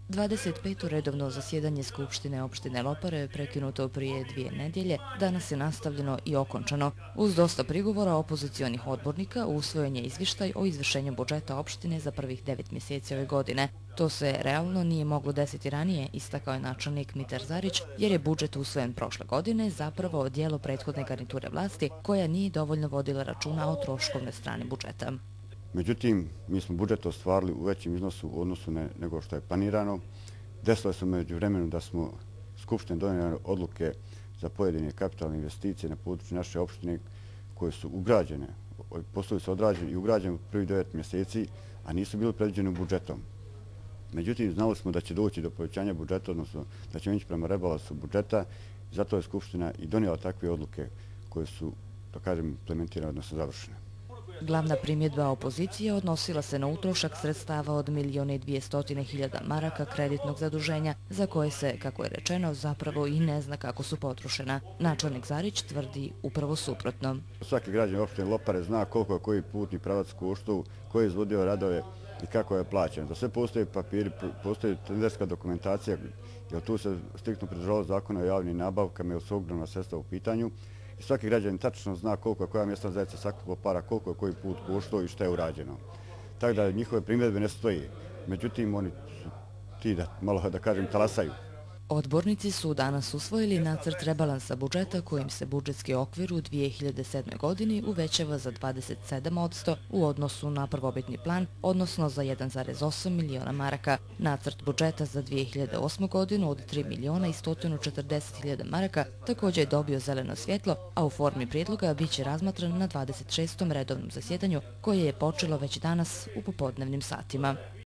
25. redovno zasjedanje Skupštine opštine Lopare, prekinuto prije 2 nedjelje, danas je nastavljeno i okončano. Uz dosta prigovora opozicionih odbornika usvojen je izvještaj o izvršenju budžeta opštine za prvih 9 mjeseci ove godine. To se realno nije moglo desiti ranije, istakao je načelnik Mitar Zarić, jer je budžet usvojen prošle godine zapravo djelo prethodne garniture vlasti koja nije dovoljno vodila računa o troškovnoj strani budžeta. Međutim, mi smo budžet ostvarili u većem iznosu u odnosu nego što je planirano. Desilo se među vremenu da smo Skupštine donijeli odluke za pojedine kapitalne investicije na području naše opštine koje su ugrađene, poslovi su odrađeni i ugrađeni u prvih 9 mjeseci, a nisu bili predviđeni budžetom. Međutim, znali smo da će doći do povećanja budžeta, odnosno da će ići prema rebalansu budžeta, i zato je Skupština i donijela takve odluke koje su, da kažem, implementirane, odnosno završene. Glavna primjedba opozicije odnosila se na utrošak sredstava od 1.200.000 maraka kreditnog zaduženja, za koje se, kako je rečeno, zapravo i ne zna kako su potrošena. Načelnik Zarić tvrdi upravo suprotno. Svaki građan opštine Lopare zna koliko je koji putni pravac koštao, ko je izvodio radove i kako je plaćen. Za sve postoje papiri, postoji tenderska dokumentacija, jer tu se striktno pridržavalo zakona o javnim nabavkama i su ogromna sredstva u pitanju. I svaki građanin tačno zna koliko je koja mjesna zajednica sakupila para, koliko je koji put koštao i što je urađeno. Tako da njihove primjedbe ne stoje. Međutim, oni su ti da malo, da kažem, talasaju. Odbornici su danas usvojili nacrt rebalansa budžeta kojim se budžetski okvir u 2007. godini uvećava za 27% u odnosu na prvobitni plan, odnosno za 1,8 miliona maraka. Nacrt budžeta za 2008. godinu od 3.140.000 maraka također je dobio zeleno svjetlo, a u formi prijedloga bit će razmatran na 26. redovnom zasjedanju koje je počelo već danas u popodnevnim satima.